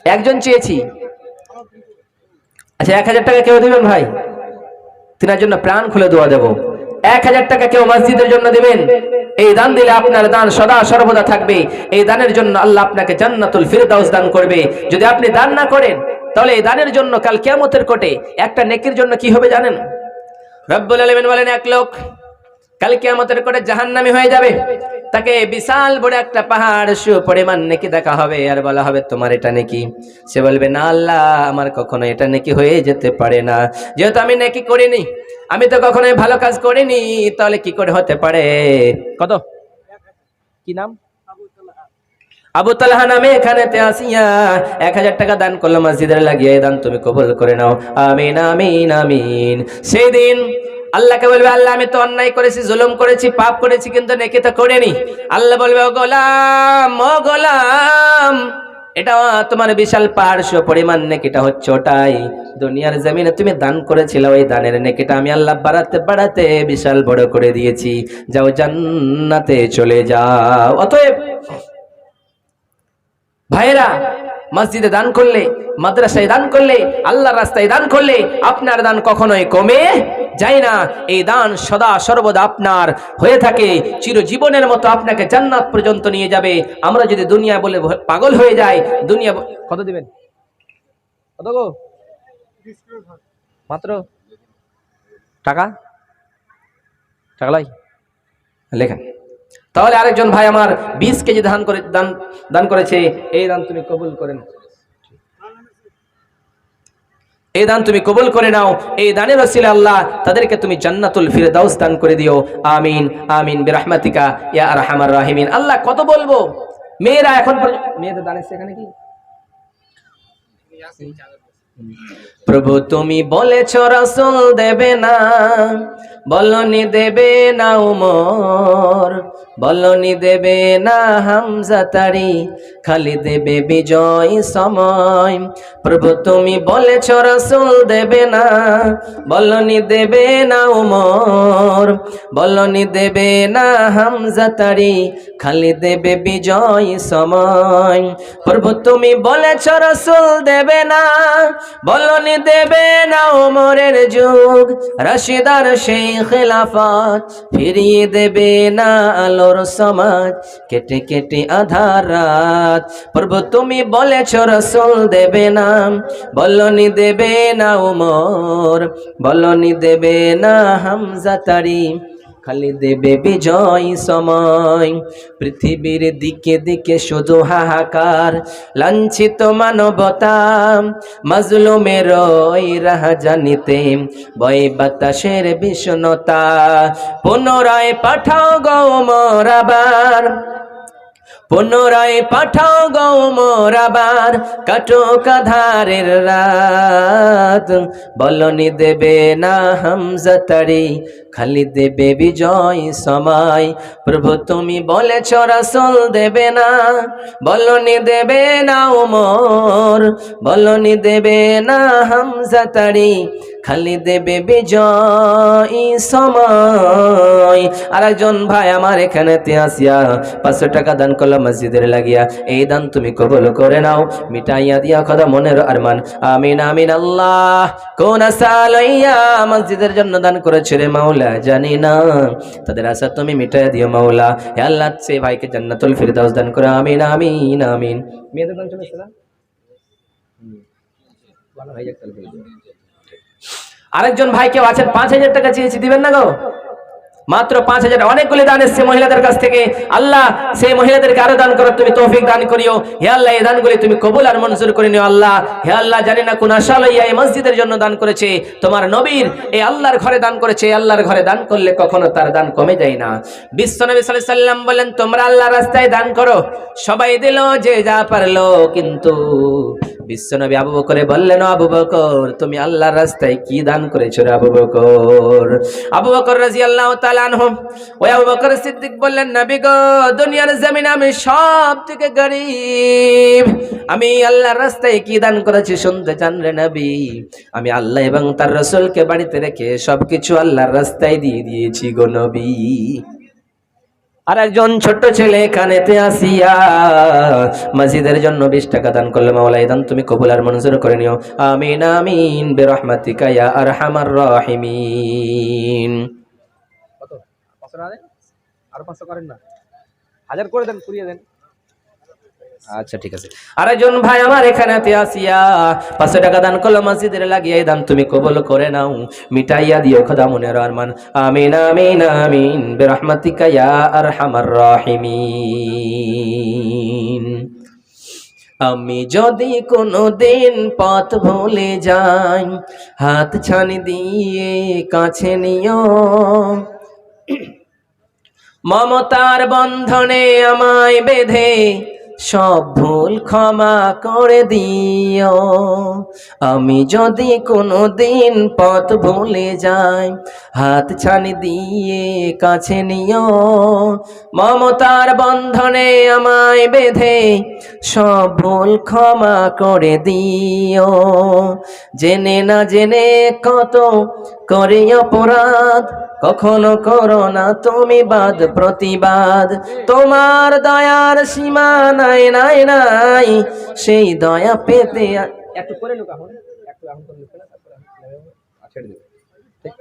S1: একজন চেয়েছি। আচ্ছা 1,000 টাকা কেউ দিবেন ভাই? তিনার জন্য প্রাণ খুলে দোয়া দেব। 1,000 টাকা কেউ মসজিদের জন্য দিবেন? এই দান দিলে আপনার দান সদা সর্বদা থাকবে। এই দানের জন্য আল্লাহ আপনাকে জান্নাতুল ফিরদাউস দান করবে। যদি আপনি দান না করেন তাহলে এই দানের জন্য কাল কিয়ামতের কোটে একটা নেকির জন্য কি হবে জানেন? রব্বুল আলামিন বলেন, এক লোক কাল কিয়ামতের কোটে জাহান্নামী হয়ে যাবে। তাকে বিশাল বড় একটা পাহাড় সুপরিমাণ নেকি দেখা হবে, আর বলা হবে তোমার এটা নেকি। সে বলবে, না আল্লাহ, আমার কখনো এটা নেকি হয়ে যেতে পারে না, যেহেতু আমি নেকি করিনি, আমি তো কখনোই ভালো কাজ করিনি, তাহলে কি করে হতে পারে? কত? কি নাম? আবু তালহা নামে এখানেতে আসিয়া 1,000 টাকা দান করলো মসজিদের লাগিয়ে। দান তুমি কবুল করে নাও, আমিন আমিন আমিন। সেই দিন আল্লাহকে বলবে, আল্লাহ আমি তো অন্যায় করেছি, জুলুম করেছি, পাপ করেছি, কিন্তু নেকি তো করিনি। আল্লাহ বলবে, ও গোলাম, এটা তোমার বিশাল পাহাড় পরিমাণ নেকিটা হচ্ছে ওটাই। দুনিয়ার জমিনে তুমি দান করেছিলে, ওই দানের নেকিটা আমি আল্লাহ বাড়াতে বিশাল বড় করে দিয়েছি। যাও জান্নাতে চলে যাও। অতএব ভাইরা, মসজিদে দান করলে, মাদ্রাসায় দান করলে, আল্লাহর রাস্তায় দান করলে আপনার দান কখনোই কমে যায় না। এই দান সদা সর্বদা আপনার হয়ে থাকে, চিরজীবনের মতো আপনাকে জান্নাত পর্যন্ত নিয়ে যাবে। আমরা যদি দুনিয়া বলে পাগল হয়ে যাই, দুনিয়া কত দিবেন? কত গো? মাত্র টাকা লাই লেখা। তাহলে আরেকজন ভাই আমার 20 কেজি দান করেছে, এই দান তুমি কবুল করেন, এই দান তুমি কবুল করে নাও। এই দানের ওসিলা আল্লাহ তাদেরকে তুমি জান্নাতুল ফিরদাউস দান করে দিও। আমিন আমিন বিরহমাতিকা ইয়া আরহামার রাহিমিন। আল্লাহ কত বলবো, মেয়েরা এখন মেয়েদের দান এসেছে এখানে কি? প্রভু তুমি বলেছ রাসূল দেবে না, বলনি দেবে না উমর, বলনি দেবে না হামজা তারি, খালি দেবে বিজয় সময়। প্রভু তুমি বলেছ রাসূল দেবে না, বলনি দেবে না উমর, বলনি দেবে না হামজা তারি, খালি দেবে বিজয় সময়। প্রভু তুমি বলেছ রাসূল দেবে না, বলনি দেবে না উমরের যুগ, রাশিদার সেই খিলাফত, ফিরিয়ে দেবে না আলোর সমাজ, কেটে কেটে আধার রাত। প্রভু তুমি বলেছ রাসূল দেবে না, বলনি দেবে না উমর, বলনি দেবে না হামজা তারি, খালি দেবে বিজয় সময়। পৃথিবীর দিকে দিকে শুধু হাহাকার, লাঞ্ছিত মানবতা, মাজলুমের ওই রাহাজানিতে বয় বাতাসের বিষণ্ণতা। পুনরায় পাঠাও গো মোর আবার, পুনরায় পাঠাও গো মোর আবার, কাটো কাধারের রাত। বলনি দেবে না হামজা তারি, খালি দেবে বিজয় সময়। প্রভু তুমি বলেছ রাসূল দেবে না, বলনি দেবে না উমর, বলনি দেবে না হামজা তারি, খালি দেবে বিজয় সময়। আরেকজন ভাই আমার এখানেতে আসিয়া 500 টাকা দান করলো মসজিদের লাগিয়া। এই দান তুমি কবুল করে নাও, মিটাইয়া দিয়া খোদা মনের আরমান। আমিন আমিন। আল্লাহ কোন আশা লইয়া মসজিদের জন্য দান করেছে রে মাওলা জানি না, তাদের আশা তুমি মিটাইয়া দিও মাওলা। হে আল্লাহ সে ভাইকে জান্নাতুল ফিরদাউস দান করো। আমিন আমিন আমিন। মেয়েদের দান চলে এসেছে। ভালো ভাই একটা বলে। আরেকজন ভাই কেউ আছেন 5,000 টাকা চেয়েছি, দিবেন না গো? মাত্র 5,000। অনেকগুলি দান এসছে মহিলাদের কাছ থেকে। আল্লাহ সেই মহিলাদেরকে আরো দান করার তুমি তৌফিক দান করিও হে আল্লাহ। এই দানগুলি তুমি কবুল আর মঞ্জুর করে নিও আল্লাহ। হে আল্লাহ, জানি না কোন আশা লইয়া এই মসজিদের জন্য দান করেছে, তোমার নবীর এই আল্লাহর ঘরে দান করেছে। আল্লাহর ঘরে দান করলে কখনো তার দান কমে যায় না। বিশ্বনবী সাল্লাল্লাহু আলাইহি সাল্লাম বলেন, তোমরা আল্লাহর রাস্তায় দান করো। সবাই দিল যে যা পারলো, কিন্তু বিশ্বনবী আবু বকরে বললেন, আবু বকর তুমি আল্লাহর রাস্তায় কি দান করেছো রে আবু বকর? আবু বকর রাদিয়াল্লাহু তাআলা আনহু, ওই আবু বকর সিদ্দিক বললেন, নবী গো, দুনিয়ার জমিনে আমি সব থেকে গরীব, আমি আল্লাহর রাস্তায় কি দান করেছি শুনতে চান রে নবী? আমি আল্লাহ এবং তার রাসূলকে বাড়িতে রেখে সবকিছু আল্লাহর রাস্তায় দিয়ে দিয়েছি গো নবী। আর একজন ছোট্ট ছেলে কানেতে আসিয়া মসজিদের জন্য 20 টাকা দান করলে, মাওলা এই দান তুমি কবুল আর মঞ্জুর করে নিও, আমিন আমিন বিরহমাতিকা ইয়া আরহামার রাহিমিন।
S5: কত 500 টাকা দেন, আরো 500 করেন না, 1000 করে দেন, পুরিয়ে দেন।
S1: আচ্ছা ঠিক আছে। আরেকজন ভাই আমার এখানে আসিয়া 500 টাকা দান করলো মসজিদের লাগিয়ে, এই দান তুমি কবুল করে নাও, মিটাইয়া দিও খোদা মনের আরমান, আমিন আমিন আমিন বিরহমাতিকা ইয়া আরহামার রাহিমিন। আমি যদি কোনোদিন পথ ভুলে যাই, হাত ছানি দিয়ে কাছে নিও, মমতার বন্ধনে আমায় বেঁধে সব ভুল ক্ষমা করে দিও। আমি যদি কোনোদিন পথ ভুলে যাই, হাত ছানি দিয়ে কাছে নিও, মমতার বন্ধনে আমায় বেঁধে সব ভুল ক্ষমা করে দিও। জেনে না জেনে কত করে অপরাধ, কখনো করো না তুমি বাদ প্রতিবাদ, তোমার দয়ার সীমা নাই নাই নাই, সেই দয়া পেতে
S5: একটু করে লুক, এখন একটু এখন করে লুক না, তারপরে ছেড়ে দেব। ঠিক,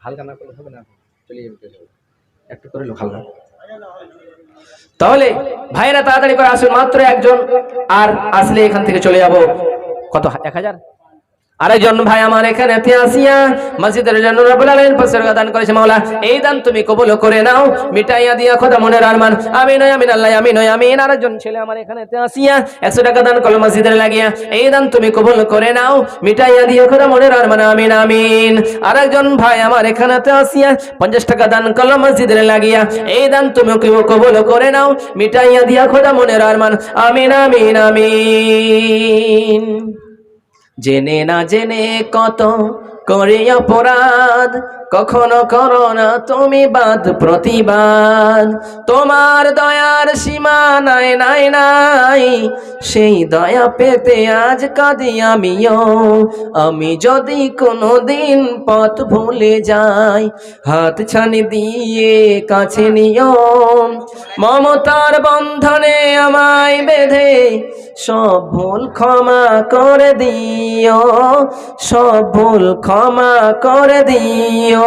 S5: হালকা না করলে হবে না, চলে যাবে, একটু করে লুক হালকা।
S1: তাহলে ভাইরা তাড়াতাড়ি করে আসুন, মাত্র একজন আর আসলে এখান থেকে চলে যাব। কত 1000? আরেকজন ভাই আমার এখানে আসিয়া মসজিদের জন্য রব্বুল আলামিন 500 টাকা দান করেছে, মাওলা এই দান তুমি কবুল করে নাও, মিটাইয়া দিয়া খোদা মনের আরমান, আমিন আমিন আল্লাহ আমিন আমিন। আরেকজন ছেলে আমার এখানে আসিয়া 100 টাকা দান করলো মসজিদের লাগিয়া, এই দান তুমি কবুল করে নাও, মিটাইয়া দিয়া খোদা মনের আরমান, আমিন আমিন। আরেকজন ভাই আমার এখানে আসিয়া 50 টাকা দান করলো মসজিদের লাগিয়া, এই দান তুমি কবুল করে নাও, মিটাইয়া দিয়া খোদা মনের আরমান, আমিন আমিন আমিন। জেনে না জেনে কত করে অপরাধ, কখনো করো না তুমি বাদ প্রতিবাদ, তোমার দয়ার সীমা নাই নাই নাই, সেই দয়া পেতে আজ কাঁদি আমিও। আমি যদি কোনোদিন পথ ভুলে যাই, হাত ছানি দিয়ে কাছে নিও, মমতার বন্ধনে আমায় বেঁধে সব ভুল ক্ষমা করে দিও, সব ভুল ক্ষমা করে দিও।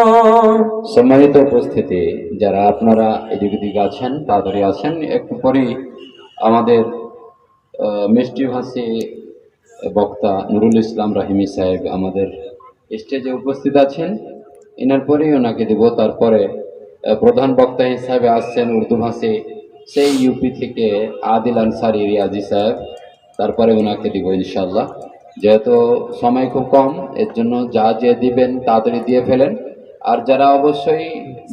S3: সম্মানিত উপস্থিতি, যারা আপনারা এদিক ওদিক আছেন, তাড়াতাড়ি আছেন। একটু পরেই আমাদের মিষ্টি ভাষী বক্তা নুরুল ইসলাম রাহিমি সাহেব আমাদের স্টেজে উপস্থিত আছেন। এনার পরেই ওনাকে দেব। তারপরে প্রধান বক্তা হিসাবে আসছেন উর্দু ভাষী সেই ইউপি থেকে আদিল আনসারি রিয়াজি সাহেব, তারপরে ওনাকে দিব ইনশাল্লাহ। যেহেতু সময় খুব কম, এর জন্য যা যে দিবেন তাড়াতাড়ি দিয়ে ফেলেন। আর যারা অবশ্যই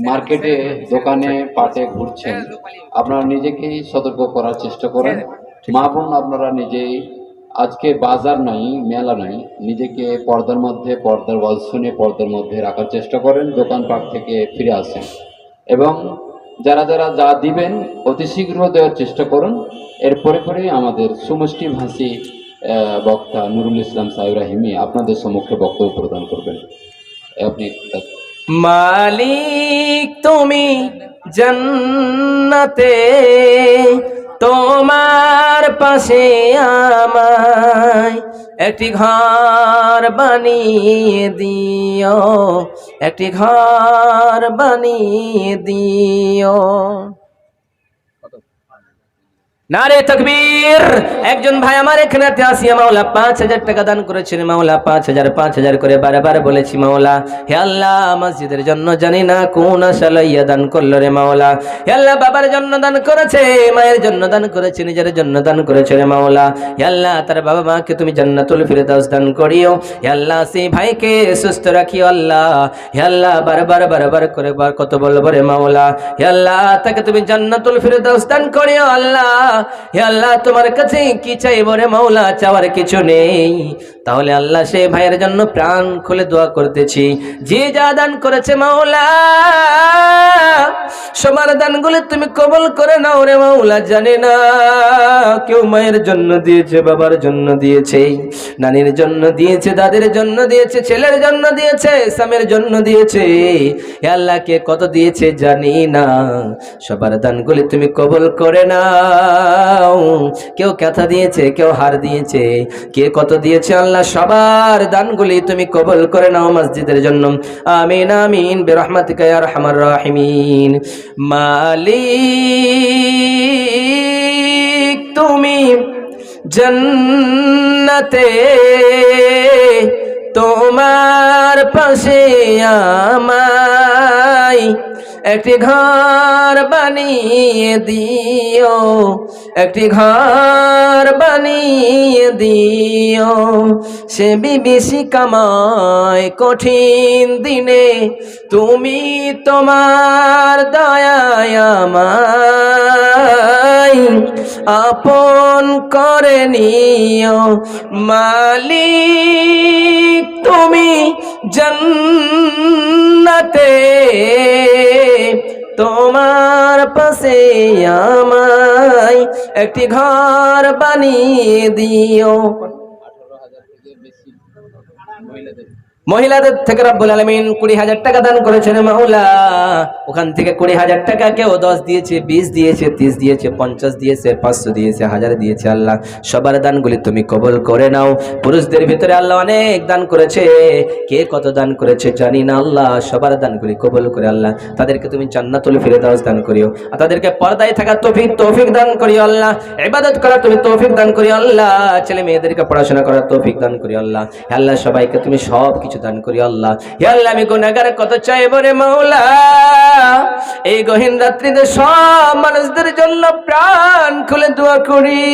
S3: মার্কেটে দোকানে পাটে ঘুরছেন, আপনারা নিজেকেই সতর্ক করার চেষ্টা করেন। মা বোন আপনারা নিজেই, আজকে বাজার নাই, মেলা নাই, নিজেকে পর্দার মধ্যে, পর্দার ওয়াজ শুনে পর্দার মধ্যে রাখার চেষ্টা করেন, দোকানপাট থেকে ফিরে আসেন। এবং যারা যারা যা দিবেন অতি শীঘ্র দেওয়ার চেষ্টা করুন। এরপরে পরেই আমাদের সুমষ্টি ভাষী বক্তা নুরুল ইসলাম সাহেব রাহিমি আপনাদের সম্মুখে বক্তব্য প্রদান করবেন। আপনি
S1: মালিক তুমি জান্নাতে, তোমার পাশে আমায় একটি ঘর বানিয়ে দিও, একটি ঘর বানিয়ে দিও। নারে তাকবীর। একজন ভাই আমার এখানে আসিয়া মাওলা 5000 টাকা দান করেছেন। মাওলা 5000 করে বারবার বলেছি মাওলা, হে আল্লাহ মসজিদের জন্য জানি না কোন আশালাইয়া দান করলো রে মাওলা। হে আল্লাহ বাবার জন্য দান করেছে, মায়ের জন্য দান করেছে, নিজের জন্য দান করেছে রে মাওলা। হে আল্লাহ তার বাবা মাকে তুমি জান্নাতুল ফিরদাউস দান করিও। হে আল্লাহ সেই ভাইকে সুস্থ রাখিও আল্লাহ। হে আল্লাহ বারবার করে কত বলবো রে মাওলা। হে আল্লাহ তাকে তুমি জান্নাতুল ফিরদাউস দান করিও আল্লাহ। হে আল্লাহ তোমার কাছে কি চাইবো রে মাওলা, চাওয়ার কিছু নেই। তাহলে আল্লাহ সে ভাইয়ের জন্য প্রাণ খুলে দোয়া করতেছি, যে যা দান করেছে মাওলা সবার দানগুলো তুমি কবুল করে নাও রে মাওলা। জানে না কেউ মায়ের জন্য দিয়েছে, বাবার জন্য দিয়েছে, নানির জন্য দিয়েছে, দাদির জন্য দিয়েছে, ছেলের জন্য দিয়েছে, স্বামীর জন্য দিয়েছে। হে আল্লাহ কে কত দিয়েছে জানি না, সবার দানগুলি তুমি কবুল করে নাও। কেউ কথা দিয়েছে, কেউ হার দিয়েছে, কে কত দিয়েছে আল্লাহ সবার দানগুলি তুমি কবুল করে নাও মসজিদের জন্য। আমিন আমিন বিরহমাতিকা ইয়া আরহামার রাহিমিন। মালিক তুমি জান্নাতে তোমার পাশে আমায় একটি ঘর বানিয়ে দিও, একটি ঘর বানিয়ে দিও। সে বিবিসি কামায় কঠিন দিনে তুমি তোমার দয়ায় আমায় আপন করে নিও। মালিক তুমি জান্নাতে তোমার পাশে আমায় একটি ঘর বানিয়ে দিও। মহিলাদের থেকে রব্বুল আলামিন 20,000 টাকা দান করেছেন মাওলা। ওখান থেকে 20,000 টাকা কেউ 10 দিয়েছে, 20 দিয়েছে, 30 দিয়েছে, 50 দিয়েছে, 500 দিয়েছে, 1000 দিয়েছে। আল্লাহ সবার দানগুলি তুমি কবুল করে নাও। পুরুষদের ভিতরে আল্লাহ অনেক দান করেছে, কে কত দান করেছে জানি না আল্লাহ সবার দানগুলি কবুল করে আল্লাহ তাদেরকে তুমি জান্নাতুল ফিরদাউস দান করিও। আর তাদেরকে পর্দায় থাকার তৌফিক দান করিও আল্লাহ। ইবাদত করার তুমি তৌফিক দান করিও আল্লাহ। ছেলে মেয়েদেরকে পড়াশোনা করার তৌফিক দান করিও আল্লাহ। হে আল্লাহ সবাইকে তুমি সব কিছু দান করি আল্লাহ। হে আল্লাহ আমি গুনাহগার কত চাইবো রে মাওলা। এই গহীন রাত্রিতে সব মানুষদের জন্য প্রাণ খুলে দোয়া করি।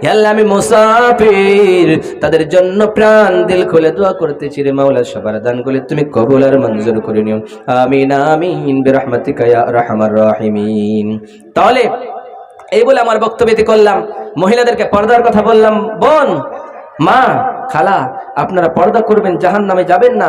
S1: হে আল্লাহ আমি মুসাফির, তাদের জন্য প্রাণ দিল খুলে দোয়া করতেছি রে মাওলা। সবার দানগুলি তুমি কবুল আর মঞ্জুর করে নিও। আমিন আমিন বিরহমাতিকা ইয়া আরহামার রাহিমিন। তাহলে এই বলে আমার বক্তব্য করলাম, মহিলাদেরকে পর্দার কথা বললাম। বোন, মা, খালা আপনারা পর্দা করবেন, জাহান্নামে যাবেন না।